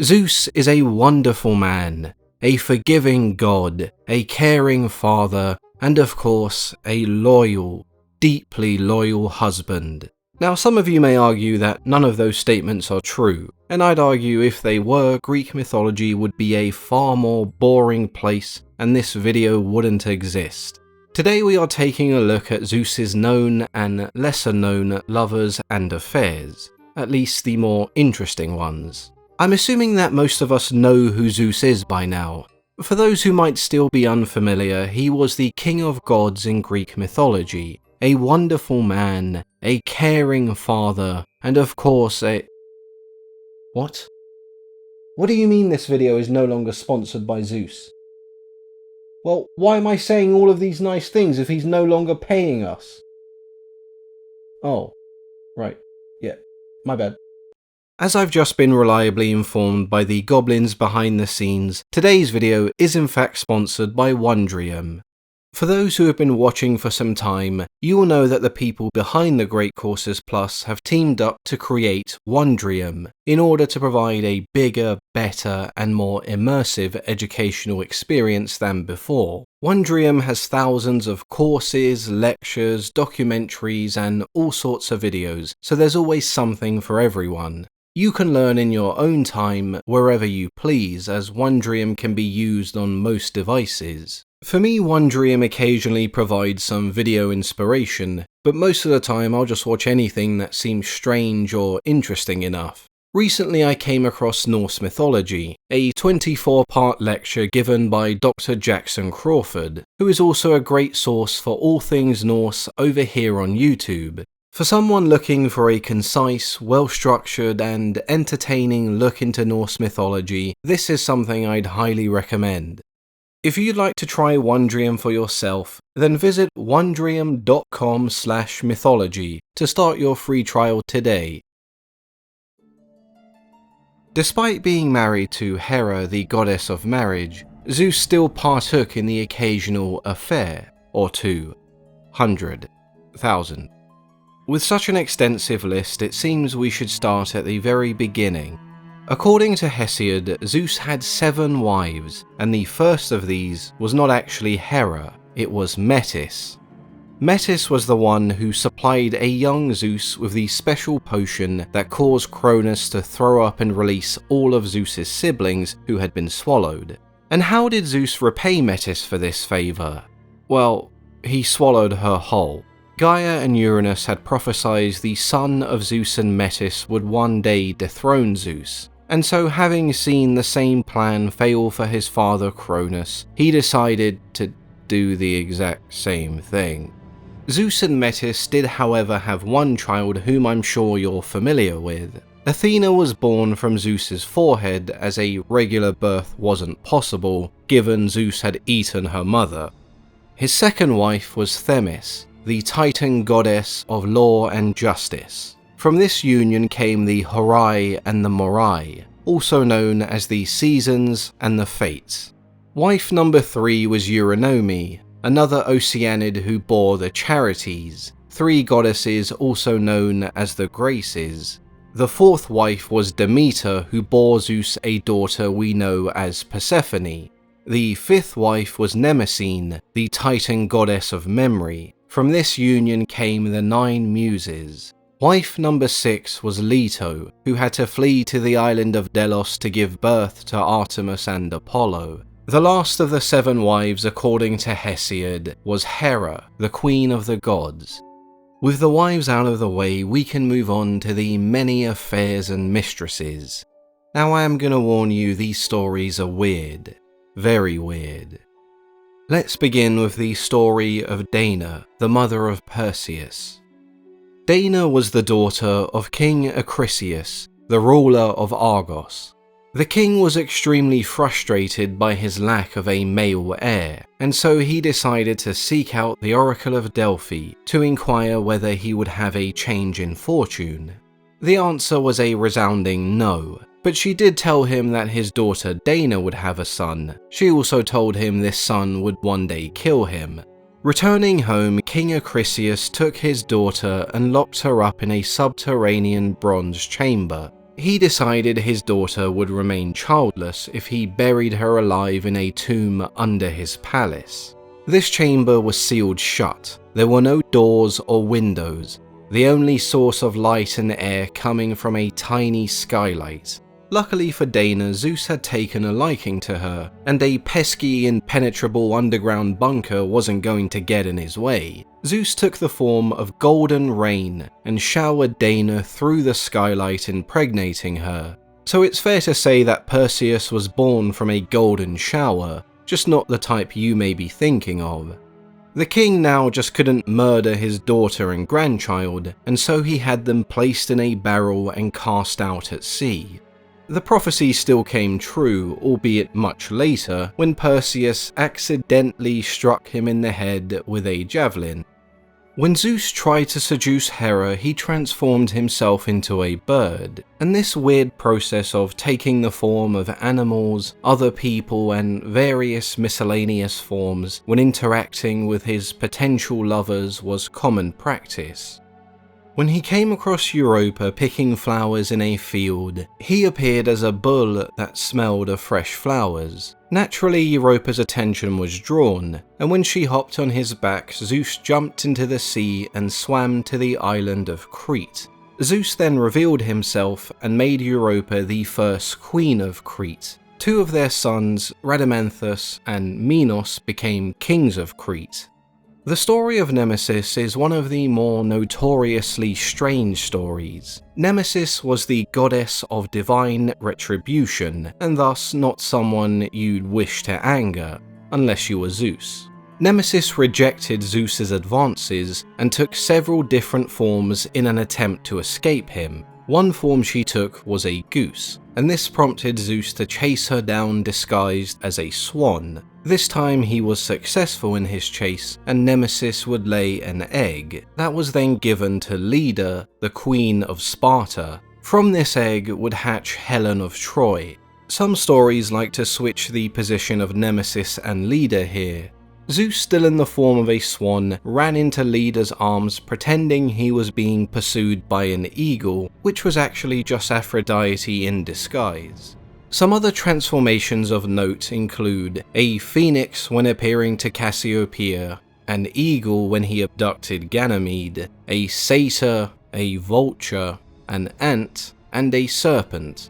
Zeus is a wonderful man, a forgiving god, a caring father, and of course, a loyal, deeply loyal husband. Now, some of you may argue that none of those statements are true, and I'd argue if they were, Greek mythology would be a far more boring place and this video wouldn't exist. Today we are taking a look at Zeus's known and lesser known lovers and affairs, at least the more interesting ones. I'm assuming that most of us know who Zeus is by now. For those who might still be unfamiliar, he was the king of gods in Greek mythology, a wonderful man, a caring father, and of course a... What? What do you mean this video is no longer sponsored by Zeus? Well, why am I saying all of these nice things if he's no longer paying us? Oh, right, yeah, my bad. As I've just been reliably informed by the goblins behind the scenes, today's video is in fact sponsored by Wondrium. For those who have been watching for some time, you will know that the people behind the Great Courses Plus have teamed up to create Wondrium in order to provide a bigger, better, and more immersive educational experience than before. Wondrium has thousands of courses, lectures, documentaries, and all sorts of videos, so there's always something for everyone. You can learn in your own time, wherever you please, as Wondrium can be used on most devices. For me, Wondrium occasionally provides some video inspiration, but most of the time I'll just watch anything that seems strange or interesting enough. Recently I came across Norse Mythology, a 24-part lecture given by Dr. Jackson Crawford, who is also a great source for all things Norse over here on YouTube. For someone looking for a concise, well-structured and entertaining look into Norse mythology, this is something I'd highly recommend. If you'd like to try Wondrium for yourself, then visit wondrium.com/mythology to start your free trial today. Despite being married to Hera, the goddess of marriage, Zeus still partook in the occasional affair, or 200,000. With such an extensive list, it seems we should start at the very beginning. According to Hesiod, Zeus had 7 wives, and the first of these was not actually Hera, it was Metis. Metis was the one who supplied a young Zeus with the special potion that caused Cronus to throw up and release all of Zeus's siblings who had been swallowed. And how did Zeus repay Metis for this favour? Well, he swallowed her whole. Gaia and Uranus had prophesied the son of Zeus and Metis would one day dethrone Zeus, and so having seen the same plan fail for his father Cronus, he decided to do the exact same thing. Zeus and Metis did however have one child whom I'm sure you're familiar with. Athena was born from Zeus's forehead as a regular birth wasn't possible, given Zeus had eaten her mother. His second wife was Themis, the Titan goddess of law and justice. From this union came the Horai and the Morai, also known as the Seasons and the Fates. Wife number 3 was Eurynome, another Oceanid who bore the Charities, 3 goddesses also known as the Graces. The fourth wife was Demeter, who bore Zeus a daughter we know as Persephone. The fifth wife was Mnemosyne, the Titan goddess of memory. From this union came the 9 Muses. Wife number 6 was Leto, who had to flee to the island of Delos to give birth to Artemis and Apollo. The last of the 7 wives, according to Hesiod, was Hera, the queen of the gods. With the wives out of the way, we can move on to the many affairs and mistresses. Now I am gonna warn you, these stories are weird. Very weird. Let's begin with the story of Danae, the mother of Perseus. Danae was the daughter of King Acrisius, the ruler of Argos. The king was extremely frustrated by his lack of a male heir, and so he decided to seek out the Oracle of Delphi to inquire whether he would have a change in fortune. The answer was a resounding no, but she did tell him that his daughter Danae would have a son. She also told him this son would one day kill him. Returning home, King Acrisius took his daughter and locked her up in a subterranean bronze chamber. He decided his daughter would remain childless if he buried her alive in a tomb under his palace. This chamber was sealed shut. There were no doors or windows, the only source of light and air coming from a tiny skylight. Luckily for Dana, Zeus had taken a liking to her, and a pesky, impenetrable underground bunker wasn't going to get in his way. Zeus took the form of golden rain and showered Dana through the skylight, impregnating her. So it's fair to say that Perseus was born from a golden shower, just not the type you may be thinking of. The king now just couldn't murder his daughter and grandchild, and so he had them placed in a barrel and cast out at sea. The prophecy still came true, albeit much later, when Perseus accidentally struck him in the head with a javelin. When Zeus tried to seduce Hera, he transformed himself into a bird, and this weird process of taking the form of animals, other people, and various miscellaneous forms when interacting with his potential lovers was common practice. When he came across Europa picking flowers in a field, he appeared as a bull that smelled of fresh flowers. Naturally, Europa's attention was drawn, and when she hopped on his back, Zeus jumped into the sea and swam to the island of Crete. Zeus then revealed himself and made Europa the first queen of Crete. Two of their sons, Rhadamanthus and Minos, became kings of Crete. The story of Nemesis is one of the more notoriously strange stories. Nemesis was the goddess of divine retribution, and thus not someone you'd wish to anger, unless you were Zeus. Nemesis rejected Zeus's advances and took several different forms in an attempt to escape him. One form she took was a goose, and this prompted Zeus to chase her down disguised as a swan. This time he was successful in his chase, and Nemesis would lay an egg that was then given to Leda, the queen of Sparta. From this egg would hatch Helen of Troy. Some stories like to switch the position of Nemesis and Leda here. Zeus, still in the form of a swan, ran into Leda's arms pretending he was being pursued by an eagle, which was actually just Aphrodite in disguise. Some other transformations of note include a phoenix when appearing to Cassiopeia, an eagle when he abducted Ganymede, a satyr, a vulture, an ant, and a serpent.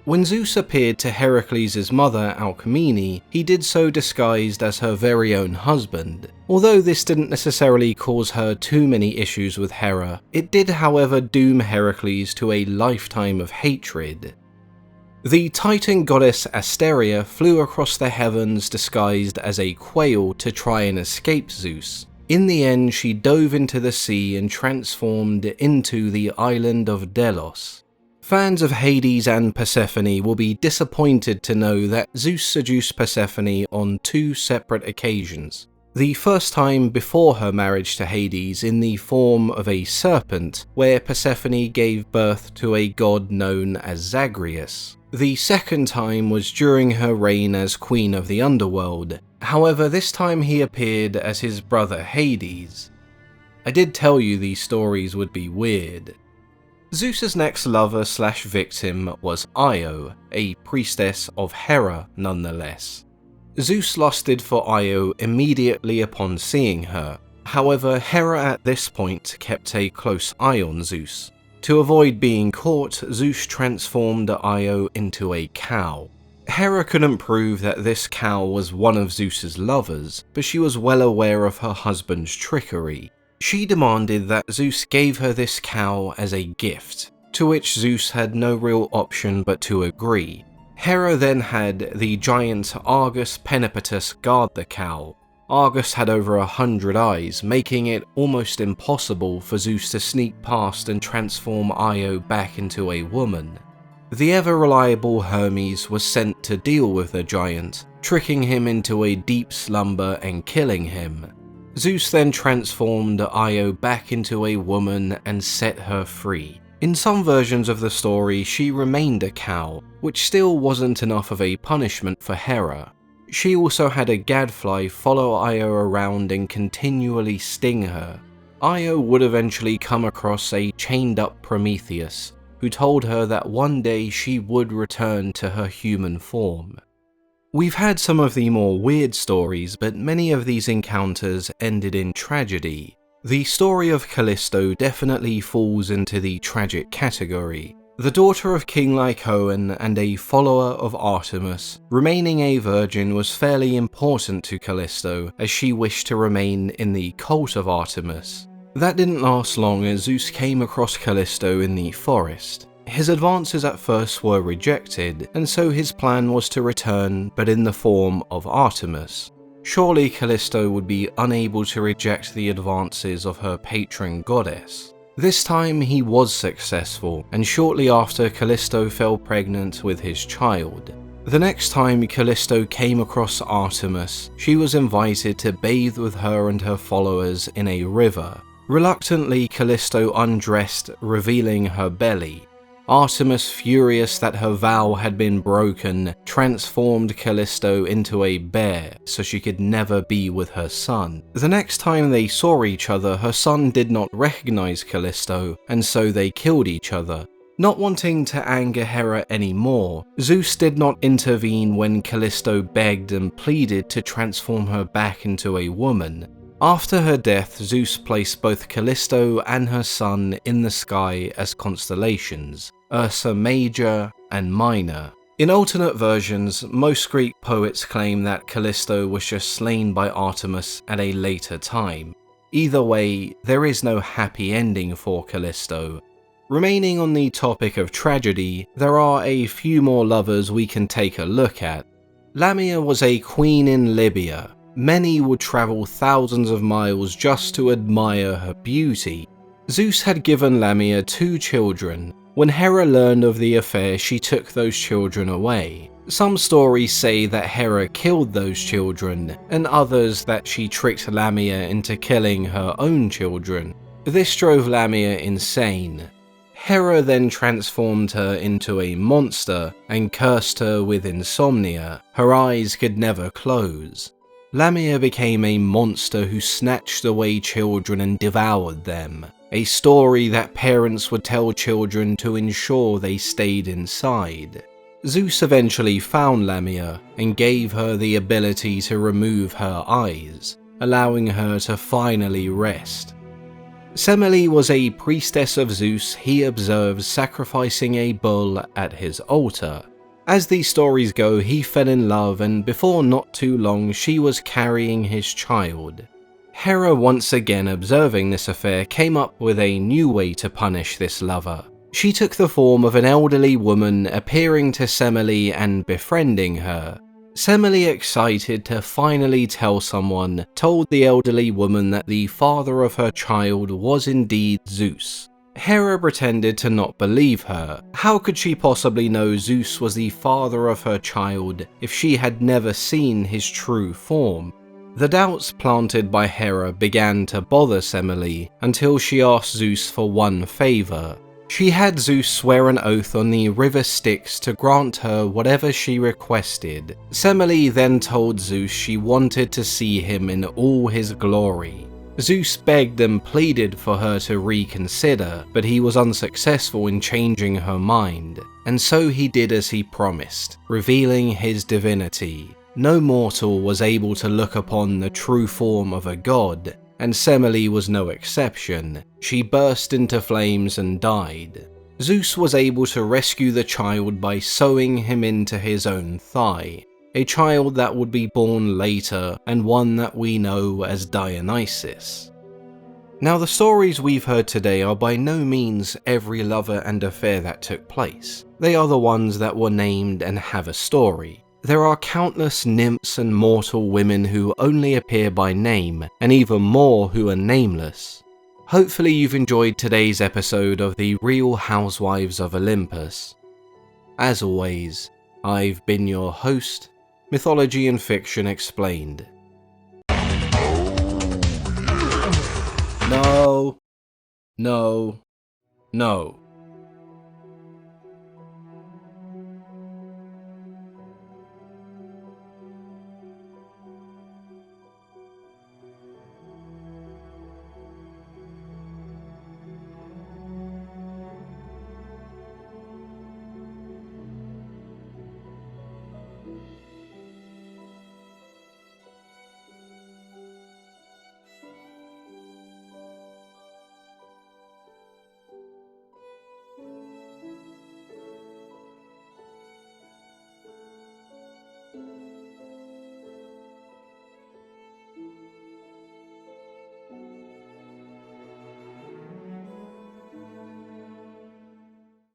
When Zeus appeared to Heracles' mother Alcmene, he did so disguised as her very own husband. Although this didn't necessarily cause her too many issues with Hera, it did however doom Heracles to a lifetime of hatred. The Titan goddess Asteria flew across the heavens disguised as a quail to try and escape Zeus. In the end, she dove into the sea and transformed into the island of Delos. Fans of Hades and Persephone will be disappointed to know that Zeus seduced Persephone on two separate occasions. The first time before her marriage to Hades in the form of a serpent, where Persephone gave birth to a god known as Zagreus. The second time was during her reign as Queen of the Underworld. However, this time he appeared as his brother Hades. I did tell you these stories would be weird. Zeus's next lover/victim was Io, a priestess of Hera nonetheless. Zeus lusted for Io immediately upon seeing her. However, Hera at this point kept a close eye on Zeus. To avoid being caught, Zeus transformed Io into a cow. Hera couldn't prove that this cow was one of Zeus's lovers, but she was well aware of her husband's trickery. She demanded that Zeus gave her this cow as a gift, to which Zeus had no real option but to agree. Hera then had the giant Argus Penipatus guard the cow. Argus had over 100 eyes, making it almost impossible for Zeus to sneak past and transform Io back into a woman. The ever-reliable Hermes was sent to deal with the giant, tricking him into a deep slumber and killing him. Zeus then transformed Io back into a woman and set her free. In some versions of the story, she remained a cow, which still wasn't enough of a punishment for Hera. She also had a gadfly follow Io around and continually sting her. Io would eventually come across a chained-up Prometheus, who told her that one day she would return to her human form. We've had some of the more weird stories, but many of these encounters ended in tragedy. The story of Callisto definitely falls into the tragic category. The daughter of King Lycaon and a follower of Artemis, remaining a virgin was fairly important to Callisto as she wished to remain in the cult of Artemis. That didn't last long as Zeus came across Callisto in the forest. His advances at first were rejected, and so his plan was to return, but in the form of Artemis. Surely Callisto would be unable to reject the advances of her patron goddess. This time he was successful, and shortly after Callisto fell pregnant with his child. The next time Callisto came across Artemis, she was invited to bathe with her and her followers in a river. Reluctantly, Callisto undressed, revealing her belly. Artemis, furious that her vow had been broken, transformed Callisto into a bear so she could never be with her son. The next time they saw each other, her son did not recognize Callisto, and so they killed each other. Not wanting to anger Hera anymore, Zeus did not intervene when Callisto begged and pleaded to transform her back into a woman. After her death, Zeus placed both Callisto and her son in the sky as constellations, Ursa Major and Minor. In alternate versions, most Greek poets claim that Callisto was just slain by Artemis at a later time. Either way, there is no happy ending for Callisto. Remaining on the topic of tragedy, there are a few more lovers we can take a look at. Lamia was a queen in Libya. Many would travel thousands of miles just to admire her beauty. Zeus had given Lamia 2 children. When Hera learned of the affair, she took those children away. Some stories say that Hera killed those children, and others that she tricked Lamia into killing her own children. This drove Lamia insane. Hera then transformed her into a monster and cursed her with insomnia. Her eyes could never close. Lamia became a monster who snatched away children and devoured them, a story that parents would tell children to ensure they stayed inside. Zeus eventually found Lamia and gave her the ability to remove her eyes, allowing her to finally rest. Semele was a priestess of Zeus he observed sacrificing a bull at his altar. As these stories go, he fell in love, and before not too long she was carrying his child. Hera, once again observing this affair, came up with a new way to punish this lover. She took the form of an elderly woman, appearing to Semele and befriending her. Semele, excited to finally tell someone, told the elderly woman that the father of her child was indeed Zeus. Hera pretended to not believe her. How could she possibly know Zeus was the father of her child if she had never seen his true form? The doubts planted by Hera began to bother Semele until she asked Zeus for one favor. She had Zeus swear an oath on the river Styx to grant her whatever she requested. Semele then told Zeus she wanted to see him in all his glory. Zeus begged and pleaded for her to reconsider, but he was unsuccessful in changing her mind, and so he did as he promised, revealing his divinity. No mortal was able to look upon the true form of a god, and Semele was no exception. She burst into flames and died. Zeus was able to rescue the child by sewing him into his own thigh. A child that would be born later, and one that we know as Dionysus. Now, the stories we've heard today are by no means every lover and affair that took place. They are the ones that were named and have a story. There are countless nymphs and mortal women who only appear by name, and even more who are nameless. Hopefully you've enjoyed today's episode of the Real Housewives of Olympus. As always, I've been your host, Mythology and Fiction Explained. No.